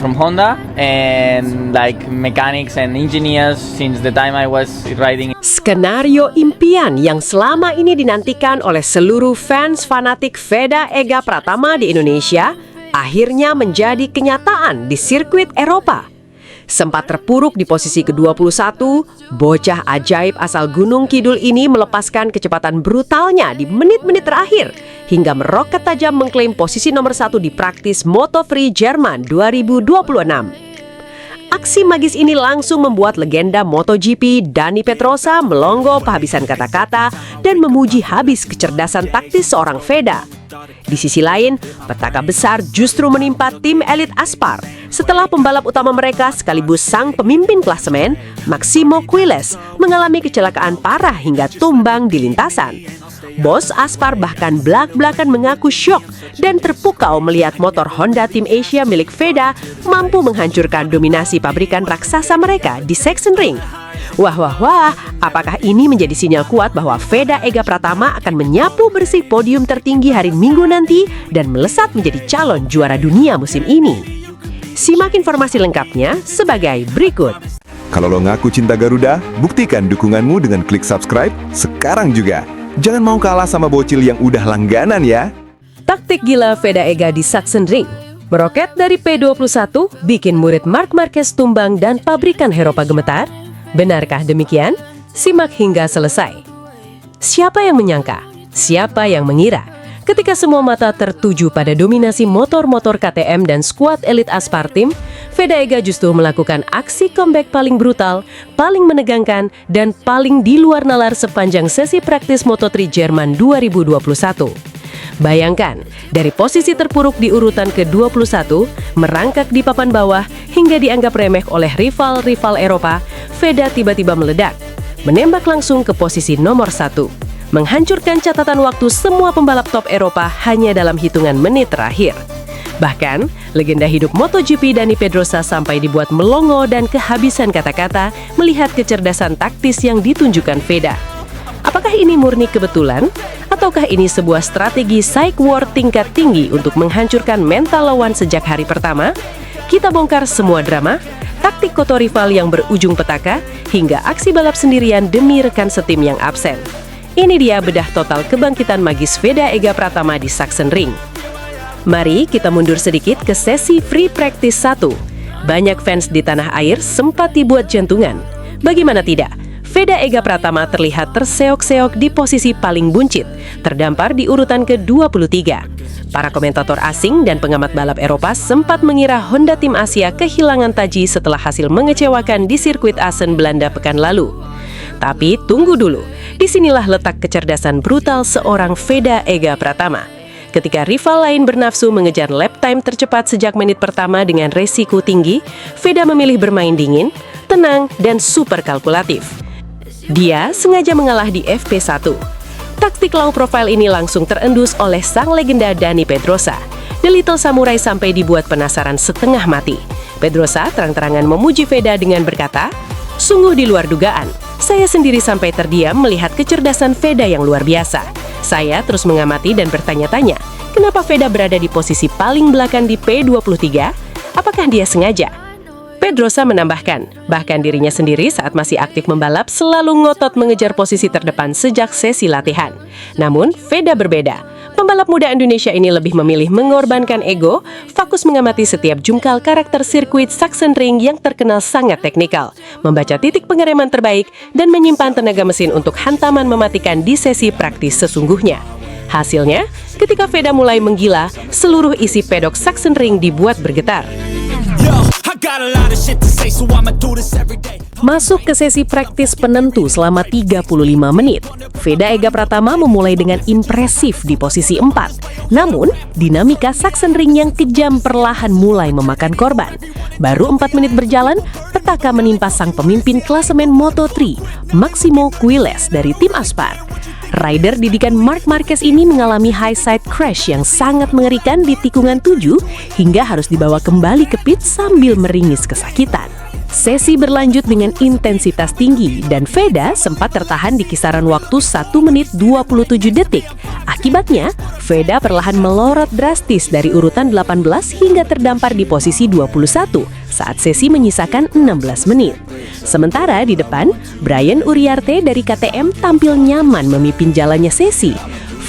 from Honda and like mechanics and engineers since the time I was riding. Skenario impian yang selama ini dinantikan oleh seluruh fans fanatik Veda Ega Pratama di Indonesia akhirnya menjadi kenyataan di sirkuit Eropa. Sempat terpuruk di posisi ke-21, bocah ajaib asal Gunung Kidul ini melepaskan kecepatan brutalnya di menit-menit terakhir hingga meroket tajam mengklaim posisi nomor 1 di praktis Moto3 Jerman 2026. Aksi magis ini langsung membuat legenda MotoGP Dani Pedrosa melongo kehabisan kata-kata dan memuji habis kecerdasan taktis seorang Veda. Di sisi lain, petaka besar justru menimpa tim elit Aspar setelah pembalap utama mereka sekaligus sang pemimpin klasemen, Maximo Quiles, mengalami kecelakaan parah hingga tumbang di lintasan. Bos Aspar bahkan belak-belakan mengaku syok dan terpukau melihat motor Honda Tim Asia milik Veda mampu menghancurkan dominasi pabrikan raksasa mereka di Sachsenring. Wah, apakah ini menjadi sinyal kuat bahwa Veda Ega Pratama akan menyapu bersih podium tertinggi hari Minggu nanti dan melesat menjadi calon juara dunia musim ini? Simak informasi lengkapnya sebagai berikut. Kalau lo ngaku cinta Garuda, buktikan dukunganmu dengan klik subscribe sekarang juga. Jangan mau kalah sama bocil yang udah langganan ya. Taktik gila Veda Ega di Sachsenring. Meroket dari P21 bikin murid Marc Marquez tumbang dan pabrikan Eropa gemetar? Benarkah demikian? Simak hingga selesai. Siapa yang menyangka? Siapa yang mengira? Ketika semua mata tertuju pada dominasi motor-motor KTM dan skuad elit Aspar Team, Veda Ega justru melakukan aksi comeback paling brutal, paling menegangkan, dan paling di luar nalar sepanjang sesi praktis Moto3 Jerman 2021. Bayangkan, dari posisi terpuruk di urutan ke-21, merangkak di papan bawah hingga dianggap remeh oleh rival-rival Eropa, Veda tiba-tiba meledak, menembak langsung ke posisi nomor 1, menghancurkan catatan waktu semua pembalap top Eropa hanya dalam hitungan menit terakhir. Bahkan, legenda hidup MotoGP Dani Pedrosa sampai dibuat melongo dan kehabisan kata-kata melihat kecerdasan taktis yang ditunjukkan Veda. Apakah ini murni kebetulan? Ataukah ini sebuah strategi psych war tingkat tinggi untuk menghancurkan mental lawan sejak hari pertama? Kita bongkar semua drama, taktik kotor rival yang berujung petaka, hingga aksi balap sendirian demi rekan setim yang absen. Ini dia bedah total kebangkitan magis Veda Ega Pratama di Sachsenring. Mari kita mundur sedikit ke sesi free practice 1. Banyak fans di tanah air sempat dibuat jantungan. Bagaimana tidak? Veda Ega Pratama terlihat terseok-seok di posisi paling buncit, terdampar di urutan ke-23. Para komentator asing dan pengamat balap Eropa sempat mengira Honda Tim Asia kehilangan taji setelah hasil mengecewakan di sirkuit Assen, Belanda pekan lalu. Tapi tunggu dulu, disinilah letak kecerdasan brutal seorang Veda Ega Pratama. Ketika rival lain bernafsu mengejar lap time tercepat sejak menit pertama dengan resiko tinggi, Veda memilih bermain dingin, tenang, dan super kalkulatif. Dia sengaja mengalah di FP1. Taktik low profile ini langsung terendus oleh sang legenda Dani Pedrosa. The Little Samurai sampai dibuat penasaran setengah mati. Pedrosa terang-terangan memuji Veda dengan berkata, "Sungguh di luar dugaan. Saya sendiri sampai terdiam melihat kecerdasan Veda yang luar biasa. Saya terus mengamati dan bertanya-tanya, kenapa Veda berada di posisi paling belakang di P23? Apakah dia sengaja?" Pedrosa menambahkan, bahkan dirinya sendiri saat masih aktif membalap selalu ngotot mengejar posisi terdepan sejak sesi latihan. Namun, Veda berbeda. Pembalap muda Indonesia ini lebih memilih mengorbankan ego, fokus mengamati setiap jungkal karakter sirkuit Sachsenring yang terkenal sangat teknikal, membaca titik pengereman terbaik, dan menyimpan tenaga mesin untuk hantaman mematikan di sesi praktis sesungguhnya. Hasilnya, ketika Veda mulai menggila, seluruh isi pedok Sachsenring dibuat bergetar. Masuk ke sesi praktis penentu selama 35 menit. Veda Ega Pratama memulai dengan impresif di posisi 4. Namun, dinamika Sachsenring yang kejam perlahan mulai memakan korban. Baru 4 menit berjalan, petaka menimpa sang pemimpin klasemen Moto3, Maximo Quiles dari tim Aspar. Rider didikan Marc Marquez ini mengalami high side crash yang sangat mengerikan di tikungan 7 hingga harus dibawa kembali ke pit sambil meringis kesakitan. Sesi berlanjut dengan intensitas tinggi dan Veda sempat tertahan di kisaran waktu 1 menit 27 detik. Akibatnya, Veda perlahan melorot drastis dari urutan 18 hingga terdampar di posisi 21 saat sesi menyisakan 16 menit. Sementara di depan, Brian Uriarte dari KTM tampil nyaman memimpin jalannya sesi.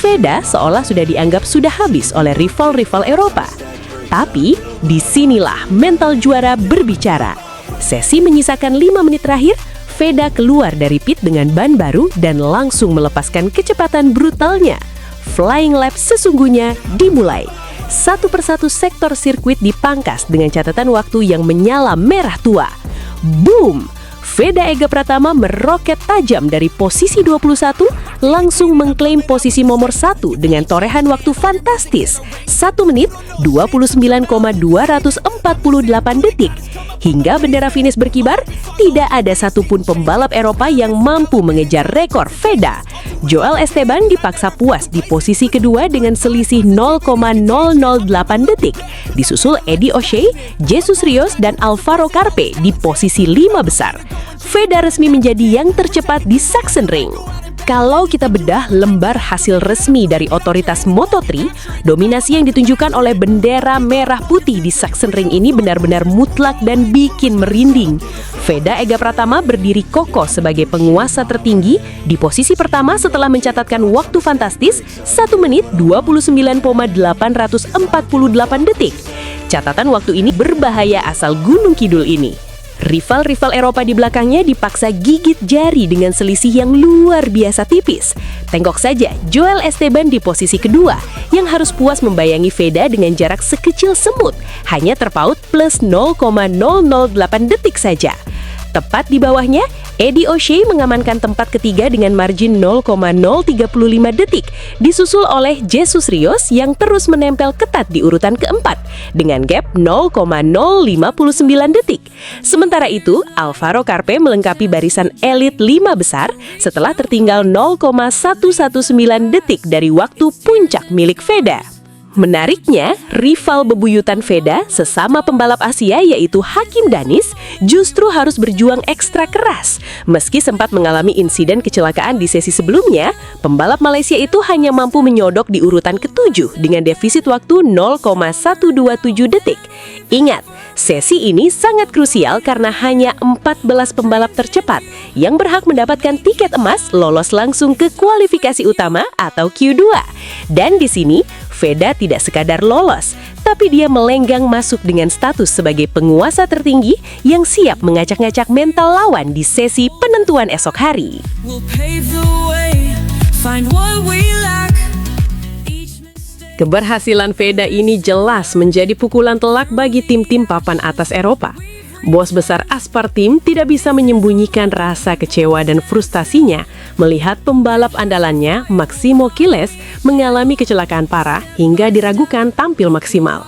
Veda seolah sudah dianggap sudah habis oleh rival-rival Eropa. Tapi, disinilah mental juara berbicara. Sesi menyisakan 5 menit terakhir, Veda keluar dari pit dengan ban baru dan langsung melepaskan kecepatan brutalnya. Flying lap sesungguhnya dimulai. Satu persatu sektor sirkuit dipangkas dengan catatan waktu yang menyala merah tua. Boom! Veda Ega Pratama meroket tajam dari posisi 21, langsung mengklaim posisi nomor 1 dengan torehan waktu fantastis 1 menit 29,248 detik. Hingga bendera finish berkibar, tidak ada satupun pembalap Eropa yang mampu mengejar rekor Veda. Joel Esteban dipaksa puas di posisi kedua dengan selisih 0,008 detik. Disusul Eddie O'Shea, Jesus Rios, dan Alvaro Carpe di posisi 5 besar. Veda resmi menjadi yang tercepat di Sachsenring. Kalau kita bedah lembar hasil resmi dari otoritas Moto3, dominasi yang ditunjukkan oleh bendera merah putih di Sachsenring ini benar-benar mutlak dan bikin merinding. Veda Ega Pratama berdiri kokoh sebagai penguasa tertinggi di posisi pertama setelah mencatatkan waktu fantastis 1 menit 29,848 detik. Catatan waktu ini berbahaya asal Gunung Kidul ini. Rival-rival Eropa di belakangnya dipaksa gigit jari dengan selisih yang luar biasa tipis. Tengok saja Joel Esteban di posisi kedua yang harus puas membayangi Veda dengan jarak sekecil semut, hanya terpaut plus 0,008 detik saja. Tepat di bawahnya, Eddie O'Shea mengamankan tempat ketiga dengan margin 0,035 detik, disusul oleh Jesus Rios yang terus menempel ketat di urutan keempat dengan gap 0,059 detik. Sementara itu, Alvaro Carpe melengkapi barisan elit 5 besar setelah tertinggal 0,119 detik dari waktu puncak milik Veda. Menariknya, rival bebuyutan Veda, sesama pembalap Asia yaitu Hakim Danis, justru harus berjuang ekstra keras. Meski sempat mengalami insiden kecelakaan di sesi sebelumnya, pembalap Malaysia itu hanya mampu menyodok di urutan ke-7 dengan defisit waktu 0,127 detik. Ingat, sesi ini sangat krusial karena hanya 14 pembalap tercepat yang berhak mendapatkan tiket emas lolos langsung ke kualifikasi utama atau Q2. Dan di sini, Veda tidak sekadar lolos, tapi dia melenggang masuk dengan status sebagai penguasa tertinggi yang siap ngacak-ngacak mental lawan di sesi penentuan esok hari. Keberhasilan Veda ini jelas menjadi pukulan telak bagi tim-tim papan atas Eropa. Bos besar Aspar Team tidak bisa menyembunyikan rasa kecewa dan frustasinya melihat pembalap andalannya, Maximo Quiles, mengalami kecelakaan parah hingga diragukan tampil maksimal.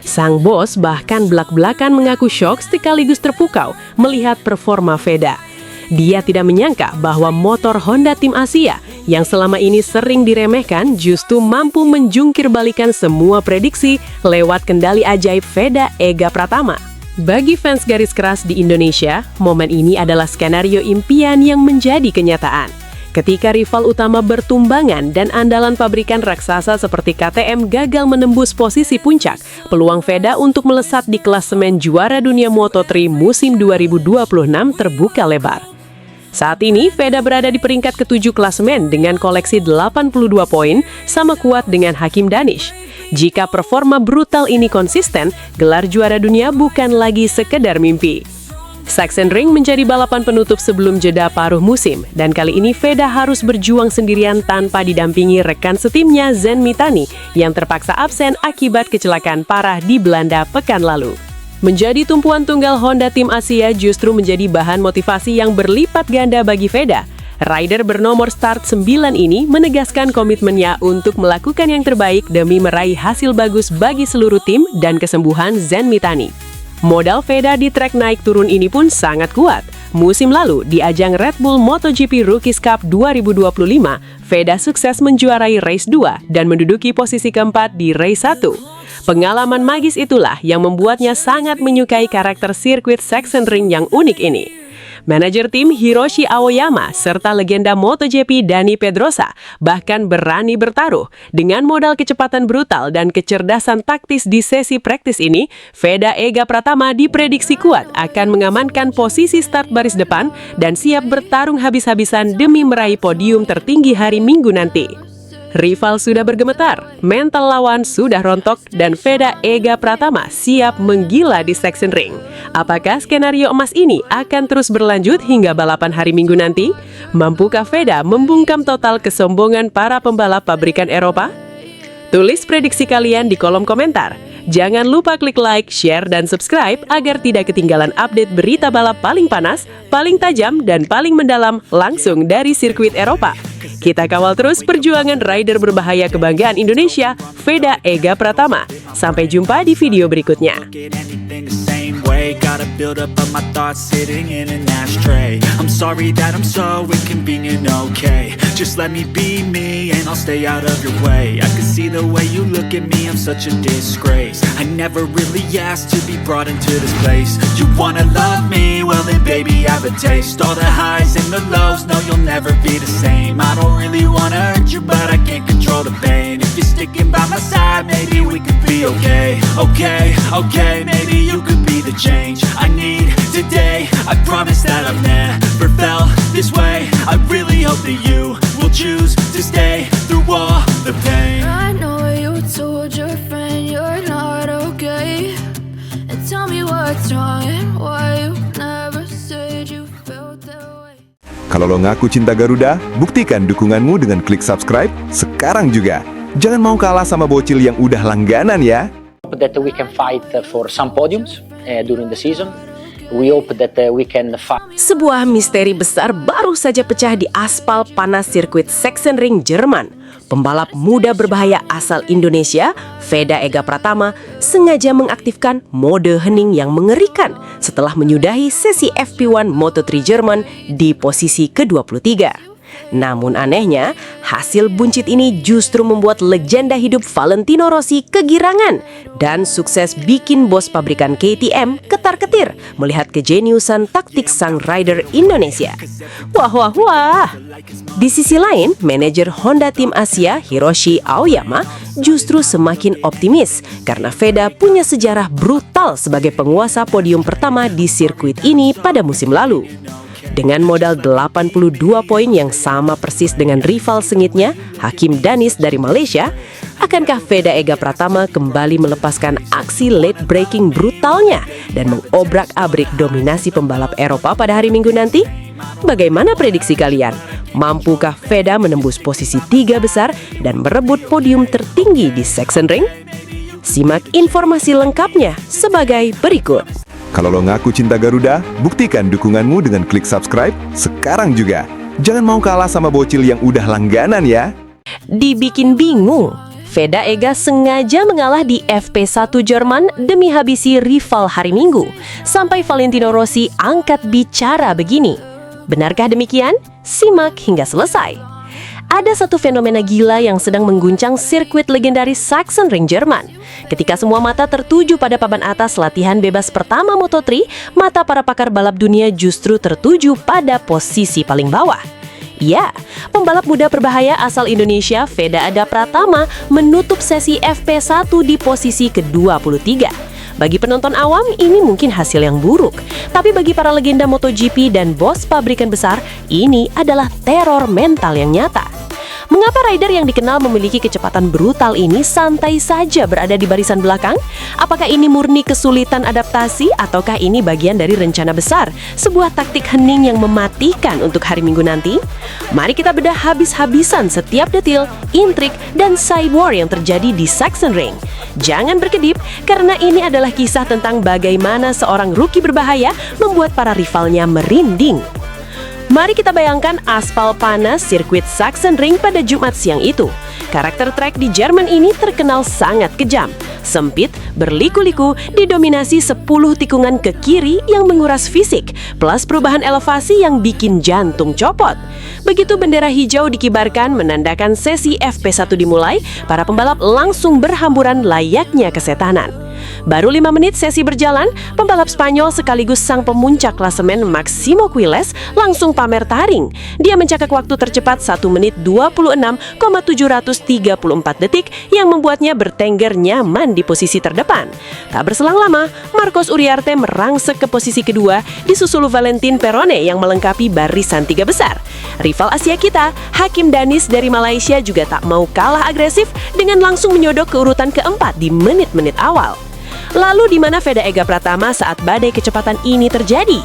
Sang bos bahkan belak-belakan mengaku syok sekaligus terpukau melihat performa Veda. Dia tidak menyangka bahwa motor Honda Tim Asia yang selama ini sering diremehkan justru mampu menjungkir balikan semua prediksi lewat kendali ajaib Veda Ega Pratama. Bagi fans garis keras di Indonesia, momen ini adalah skenario impian yang menjadi kenyataan. Ketika rival utama bertumbangan dan andalan pabrikan raksasa seperti KTM gagal menembus posisi puncak, peluang Veda untuk melesat di klasemen juara dunia Moto3 musim 2026 terbuka lebar. Saat ini, Veda berada di peringkat ke-7 klasemen dengan koleksi 82 poin, sama kuat dengan Hakim Danis. Jika performa brutal ini konsisten, gelar juara dunia bukan lagi sekedar mimpi. Sachsenring menjadi balapan penutup sebelum jeda paruh musim, dan kali ini Veda harus berjuang sendirian tanpa didampingi rekan setimnya Zen Mitani yang terpaksa absen akibat kecelakaan parah di Belanda pekan lalu. Menjadi tumpuan tunggal Honda Tim Asia justru menjadi bahan motivasi yang berlipat ganda bagi Veda. Rider bernomor start 9 ini menegaskan komitmennya untuk melakukan yang terbaik demi meraih hasil bagus bagi seluruh tim dan kesembuhan Zen Mitani. Modal Veda di trek naik turun ini pun sangat kuat. Musim lalu, di ajang Red Bull MotoGP Rookies Cup 2025, Veda sukses menjuarai race 2 dan menduduki posisi keempat di race 1. Pengalaman magis itulah yang membuatnya sangat menyukai karakter sirkuit Sachsenring yang unik ini. Manajer tim Hiroshi Aoyama serta legenda MotoGP Dani Pedrosa bahkan berani bertaruh. Dengan modal kecepatan brutal dan kecerdasan taktis di sesi praktis ini, Veda Ega Pratama diprediksi kuat akan mengamankan posisi start baris depan dan siap bertarung habis-habisan demi meraih podium tertinggi hari Minggu nanti. Rival sudah bergemetar, mental lawan sudah rontok, dan Veda Ega Pratama siap menggila di Sachsenring. Apakah skenario emas ini akan terus berlanjut hingga balapan hari Minggu nanti? Mampukah Veda membungkam total kesombongan para pembalap pabrikan Eropa? Tulis prediksi kalian di kolom komentar. Jangan lupa klik like, share, dan subscribe agar tidak ketinggalan update berita balap paling panas, paling tajam, dan paling mendalam langsung dari sirkuit Eropa. Kita kawal terus perjuangan rider berbahaya kebanggaan Indonesia, Veda Ega Pratama. Sampai jumpa di video berikutnya. Gotta build up of my thoughts sitting in an ashtray. I'm sorry that I'm so inconvenient, okay. Just let me be me and I'll stay out of your way. I can see the way you look at me, I'm such a disgrace. I never really asked to be brought into this place. You wanna love me? Well then baby I have a taste. All the highs and the lows, no you'll never be the same. I don't really wanna hurt you but I can't control the pain. If you're sticking by my side, maybe we could be okay. Okay, maybe you could be the change I need today. I promise that I've never felt this way. I really hope that you will choose to stay through all the pain. I know you told your friend you're not okay, and tell me what's wrong and why you never said you felt that way. Kalau lo ngaku cinta Garuda, buktikan dukunganmu dengan klik subscribe sekarang juga. Jangan mau kalah sama bocil yang udah langganan ya. That we can fight for some podiums during the season. We hope that we can fight. Sebuah misteri besar baru saja pecah di aspal panas sirkuit Sachsenring, Jerman. Pembalap muda berbahaya asal Indonesia, Veda Ega Pratama, sengaja mengaktifkan mode hening yang mengerikan setelah menyudahi sesi FP1 Moto3 Jerman di posisi ke-23. Namun anehnya, hasil buncit ini justru membuat legenda hidup Valentino Rossi kegirangan dan sukses bikin bos pabrikan KTM ketar-ketir melihat kejeniusan taktik sang rider Indonesia. Wah. Di sisi lain, manajer Honda Tim Asia Hiroshi Aoyama justru semakin optimis karena Veda punya sejarah brutal sebagai penguasa podium pertama di sirkuit ini pada musim lalu. Dengan modal 82 poin yang sama persis dengan rival sengitnya, Hakim Danis dari Malaysia, akankah Veda Ega Pratama kembali melepaskan aksi late breaking brutalnya dan mengobrak-abrik dominasi pembalap Eropa pada hari Minggu nanti? Bagaimana prediksi kalian? Mampukah Veda menembus posisi 3 besar dan merebut podium tertinggi di Sachsenring? Simak informasi lengkapnya sebagai berikut. Kalau lo ngaku cinta Garuda, buktikan dukunganmu dengan klik subscribe sekarang juga. Jangan mau kalah sama bocil yang udah langganan ya. Dibikin bingung, Veda Ega sengaja mengalah di FP1 Jerman demi habisi rival hari Minggu, sampai Valentino Rossi angkat bicara begini. Benarkah demikian? Simak hingga selesai. Ada satu fenomena gila yang sedang mengguncang sirkuit legendaris Sachsenring, Jerman. Ketika semua mata tertuju pada papan atas latihan bebas pertama Moto3, mata para pakar balap dunia justru tertuju pada posisi paling bawah. Ya, pembalap muda berbahaya asal Indonesia, Veda Ega Pratama, menutup sesi FP1 di posisi ke-23. Bagi penonton awam, ini mungkin hasil yang buruk. Tapi bagi para legenda MotoGP dan bos pabrikan besar, ini adalah teror mental yang nyata. Mengapa rider yang dikenal memiliki kecepatan brutal ini santai saja berada di barisan belakang? Apakah ini murni kesulitan adaptasi ataukah ini bagian dari rencana besar, sebuah taktik hening yang mematikan untuk hari Minggu nanti? Mari kita bedah habis-habisan setiap detil, intrik, dan side war yang terjadi di Sachsenring. Jangan berkedip, karena ini adalah kisah tentang bagaimana seorang rookie berbahaya membuat para rivalnya merinding. Mari kita bayangkan aspal panas sirkuit Sachsenring pada Jumat siang itu. karakter trek di Jerman ini terkenal sangat kejam. Sempit, berliku-liku, didominasi 10 tikungan ke kiri yang menguras fisik, plus perubahan elevasi yang bikin jantung copot. Begitu bendera hijau dikibarkan menandakan sesi FP1 dimulai, para pembalap langsung berhamburan layaknya kesetanan. Baru 5 menit sesi berjalan, pembalap Spanyol sekaligus sang pemuncak klasemen Máximo Quilles langsung pamer taring. Dia mencatat waktu tercepat 1 menit 26,734 detik yang membuatnya bertengger nyaman di posisi terdepan. Tak berselang lama, Marcos Uriarte merangsek ke posisi kedua, disusul Valentin Perone yang melengkapi barisan 3 besar. Rival Asia kita, Hakim Danis dari Malaysia juga tak mau kalah agresif dengan langsung menyodok ke urutan keempat di menit-menit awal. Lalu di mana Veda Ega Pratama saat badai kecepatan ini terjadi?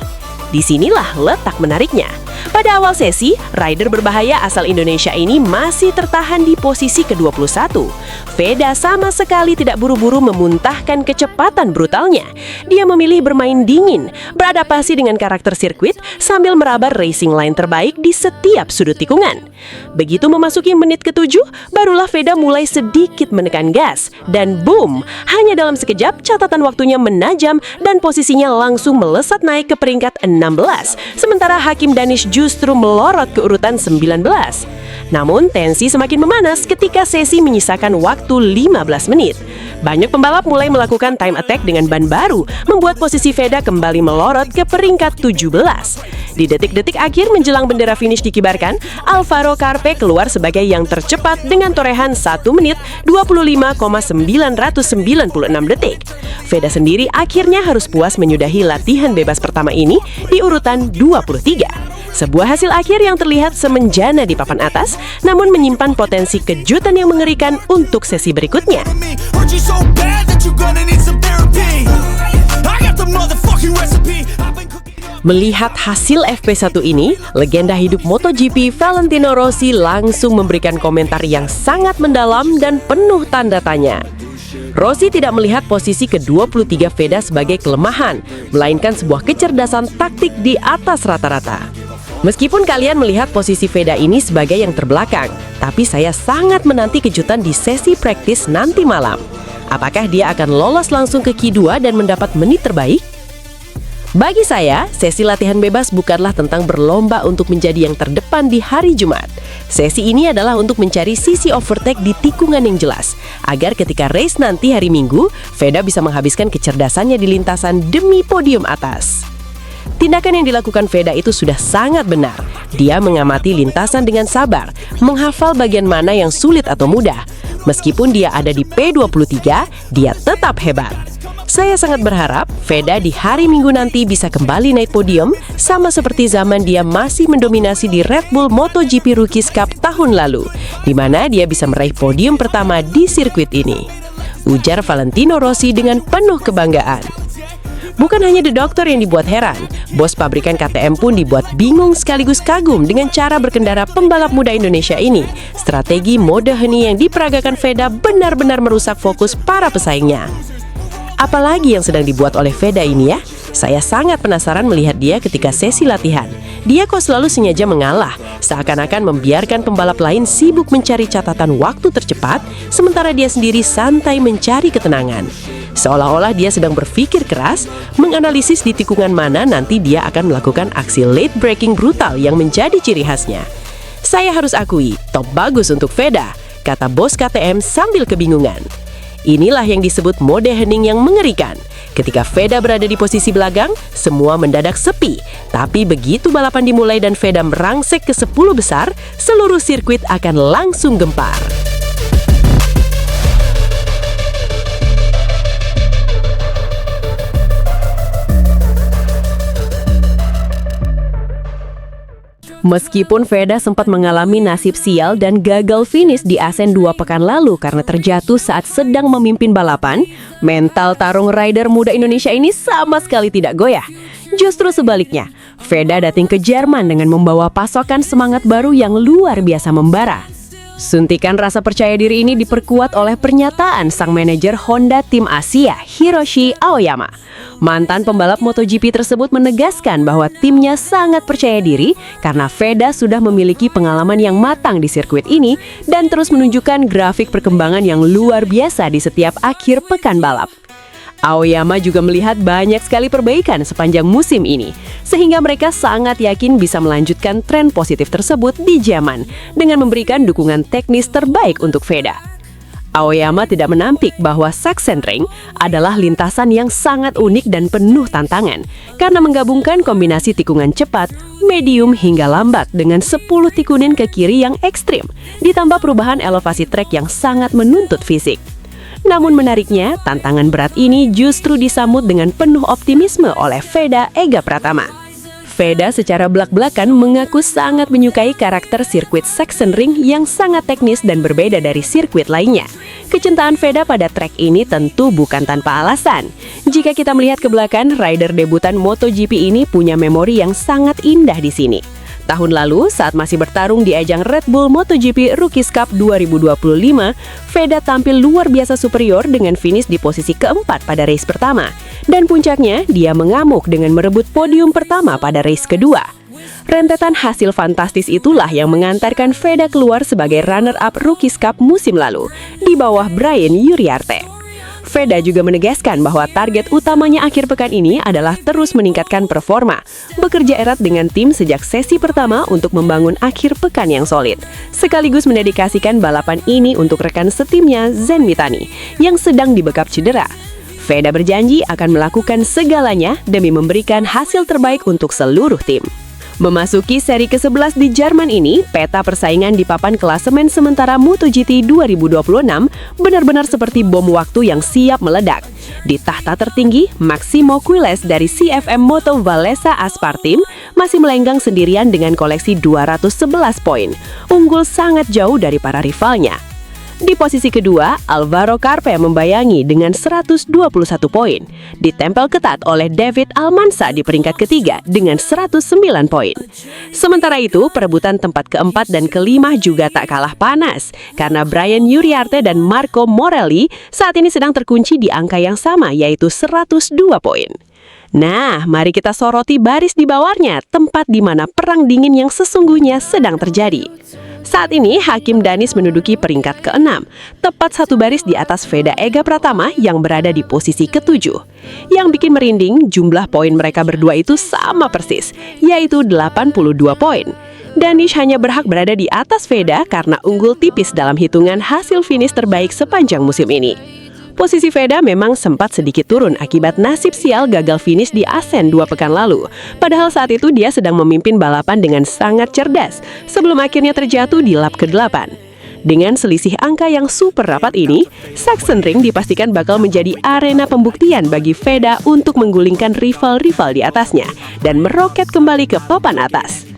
Disinilah letak menariknya. Pada awal sesi, rider berbahaya asal Indonesia ini masih tertahan di posisi ke-21. Veda sama sekali tidak buru-buru memuntahkan kecepatan brutalnya. Dia memilih bermain dingin, beradaptasi dengan karakter sirkuit sambil meraba racing line terbaik di setiap sudut tikungan. Begitu memasuki menit ke-7, barulah Veda mulai sedikit menekan gas. Dan boom, hanya dalam sekejap catatan waktunya menajam dan posisinya langsung melesat naik ke peringkat 16. Sementara Hakim Danish justru melorot ke urutan 19. Namun tensi semakin memanas ketika sesi menyisakan waktu 15 menit. Banyak pembalap mulai melakukan time attack dengan ban baru, membuat posisi Veda kembali melorot ke peringkat 17. Di detik-detik akhir menjelang bendera finish dikibarkan, Alvaro Carpe keluar sebagai yang tercepat dengan torehan 1 menit 25,996 detik. Veda sendiri akhirnya harus puas menyudahi latihan bebas pertama ini di urutan 23. Sebuah hasil akhir yang terlihat semenjana di papan atas, namun menyimpan potensi kejutan yang mengerikan untuk sesi berikutnya. Melihat hasil FP1 ini, legenda hidup MotoGP Valentino Rossi langsung memberikan komentar yang sangat mendalam dan penuh tanda tanya. Rossi tidak melihat posisi ke-23 Veda sebagai kelemahan, melainkan sebuah kecerdasan taktik di atas rata-rata. Meskipun kalian melihat posisi Veda ini sebagai yang terbelakang, tapi saya sangat menanti kejutan di sesi praktis nanti malam. Apakah dia akan lolos langsung ke Q2 dan mendapat menit terbaik? Bagi saya, sesi latihan bebas bukanlah tentang berlomba untuk menjadi yang terdepan di hari Jumat. Sesi ini adalah untuk mencari sisi overtake di tikungan yang jelas, agar ketika race nanti hari Minggu, Veda bisa menghabiskan kecerdasannya di lintasan demi podium atas. Tindakan yang dilakukan Veda itu sudah sangat benar. Dia mengamati lintasan dengan sabar, menghafal bagian mana yang sulit atau mudah. Meskipun dia ada di P23, dia tetap hebat. Saya sangat berharap Veda di hari Minggu nanti bisa kembali naik podium, sama seperti zaman dia masih mendominasi di Red Bull MotoGP Rookies Cup tahun lalu, di mana dia bisa meraih podium pertama di sirkuit ini. Ujar Valentino Rossi dengan penuh kebanggaan. Bukan hanya The Doctor yang dibuat heran, bos pabrikan KTM pun dibuat bingung sekaligus kagum dengan cara berkendara pembalap muda Indonesia ini. Strategi mode heni yang diperagakan Veda benar-benar merusak fokus para pesaingnya. Apalagi yang sedang dibuat oleh Veda ini ya? Saya sangat penasaran melihat dia ketika sesi latihan. Dia kok selalu sengaja mengalah, seakan-akan membiarkan pembalap lain sibuk mencari catatan waktu tercepat, sementara dia sendiri santai mencari ketenangan. Seolah-olah dia sedang berpikir keras, menganalisis di tikungan mana nanti dia akan melakukan aksi late braking brutal yang menjadi ciri khasnya. Saya harus akui, top bagus untuk Veda, kata bos KTM sambil kebingungan. Inilah yang disebut mode hening yang mengerikan. Ketika Veda berada di posisi belakang, semua mendadak sepi. Tapi begitu balapan dimulai dan Veda merangsek ke 10 besar, seluruh sirkuit akan langsung gempar. Meskipun Veda sempat mengalami nasib sial dan gagal finish di Asen 2 pekan lalu karena terjatuh saat sedang memimpin balapan, mental tarung rider muda Indonesia ini sama sekali tidak goyah. Justru sebaliknya, Veda datang ke Jerman dengan membawa pasokan semangat baru yang luar biasa membara. Suntikan rasa percaya diri ini diperkuat oleh pernyataan sang manajer Honda Tim Asia, Hiroshi Aoyama. Mantan pembalap MotoGP tersebut menegaskan bahwa timnya sangat percaya diri karena Veda sudah memiliki pengalaman yang matang di sirkuit ini dan terus menunjukkan grafik perkembangan yang luar biasa di setiap akhir pekan balap. Aoyama juga melihat banyak sekali perbaikan sepanjang musim ini, sehingga mereka sangat yakin bisa melanjutkan tren positif tersebut di Jerman dengan memberikan dukungan teknis terbaik untuk Veda. Aoyama tidak menampik bahwa Sachsenring adalah lintasan yang sangat unik dan penuh tantangan karena menggabungkan kombinasi tikungan cepat, medium hingga lambat dengan 10 tikunin ke kiri yang ekstrim, ditambah perubahan elevasi trek yang sangat menuntut fisik. Namun menariknya, tantangan berat ini justru disambut dengan penuh optimisme oleh Veda Ega Pratama. Veda secara belak-belakan mengaku sangat menyukai karakter sirkuit Sachsenring yang sangat teknis dan berbeda dari sirkuit lainnya. Kecintaan Veda pada trek ini tentu bukan tanpa alasan. Jika kita melihat ke belakang, rider debutan MotoGP ini punya memori yang sangat indah di sini. Tahun lalu, saat masih bertarung di ajang Red Bull MotoGP Rookies Cup 2025, Veda tampil luar biasa superior dengan finish di posisi keempat pada race pertama. Dan puncaknya, dia mengamuk dengan merebut podium pertama pada race kedua. Rentetan hasil fantastis itulah yang mengantarkan Veda keluar sebagai runner-up Rookies Cup musim lalu, di bawah Brian Uriarte. Veda juga menegaskan bahwa target utamanya akhir pekan ini adalah terus meningkatkan performa, bekerja erat dengan tim sejak sesi pertama untuk membangun akhir pekan yang solid, sekaligus mendedikasikan balapan ini untuk rekan setimnya Zen Mitani yang sedang dibekap cedera. Veda berjanji akan melakukan segalanya demi memberikan hasil terbaik untuk seluruh tim. Memasuki seri ke-11 di Jerman ini, peta persaingan di papan klasemen sementara MotoGP 2026 benar-benar seperti bom waktu yang siap meledak. Di tahta tertinggi, Maximo Quiles dari CFM Moto Vallesa Aspartim masih melenggang sendirian dengan koleksi 211 poin, unggul sangat jauh dari para rivalnya. Di posisi kedua, Alvaro Carpe membayangi dengan 121 poin, ditempel ketat oleh David Almanza di peringkat ketiga dengan 109 poin. Sementara itu, perebutan tempat keempat dan kelima juga tak kalah panas, karena Brian Uriarte dan Marco Morelli saat ini sedang terkunci di angka yang sama, yaitu 102 poin. Nah, mari kita soroti baris di bawahnya, tempat di mana perang dingin yang sesungguhnya sedang terjadi. Saat ini, Hakim Danis menduduki peringkat ke-6, tepat satu baris di atas Veda Ega Pratama yang berada di posisi ke-7. Yang bikin merinding, jumlah poin mereka berdua itu sama persis, yaitu 82 poin. Danish hanya berhak berada di atas Veda karena unggul tipis dalam hitungan hasil finish terbaik sepanjang musim ini. Posisi Veda memang sempat sedikit turun akibat nasib sial gagal finish di Assen 2 pekan lalu. Padahal saat itu dia sedang memimpin balapan dengan sangat cerdas sebelum akhirnya terjatuh di lap ke-8. Dengan selisih angka yang super rapat ini, Sachsenring dipastikan bakal menjadi arena pembuktian bagi Veda untuk menggulingkan rival-rival di atasnya dan meroket kembali ke papan atas.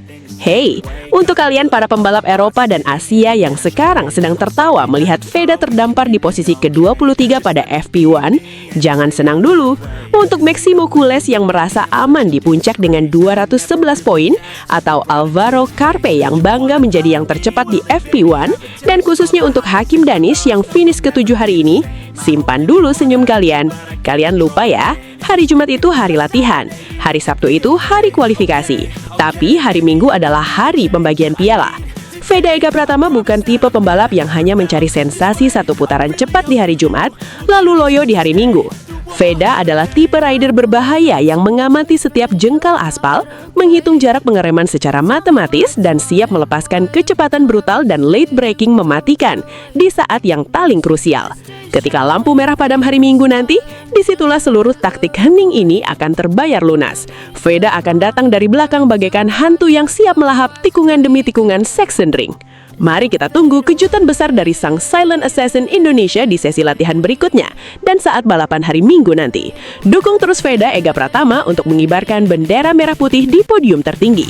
Hey, untuk kalian para pembalap Eropa dan Asia yang sekarang sedang tertawa melihat Veda terdampar di posisi ke-23 pada FP1, jangan senang dulu. Untuk Maximo Quiles yang merasa aman di puncak dengan 211 poin, atau Alvaro Carpe yang bangga menjadi yang tercepat di FP1, dan khususnya untuk Hakim Danis yang finish ke-7 hari ini, simpan dulu senyum kalian. Kalian lupa ya, hari Jumat itu hari latihan, hari Sabtu itu hari kualifikasi, tapi hari Minggu adalah hari pembagian piala. Veda Ega Pratama bukan tipe pembalap yang hanya mencari sensasi satu putaran cepat di hari Jumat, lalu loyo di hari Minggu. Veda adalah tipe rider berbahaya yang mengamati setiap jengkal aspal, menghitung jarak pengereman secara matematis, dan siap melepaskan kecepatan brutal dan late braking mematikan di saat yang paling krusial. Ketika lampu merah padam hari Minggu nanti, disitulah seluruh taktik hening ini akan terbayar lunas. Veda akan datang dari belakang bagaikan hantu yang siap melahap tikungan demi tikungan Sachsenring. Mari kita tunggu kejutan besar dari sang Silent Assassin Indonesia di sesi latihan berikutnya dan saat balapan hari Minggu nanti. Dukung terus Veda Ega Pratama untuk mengibarkan bendera merah putih di podium tertinggi.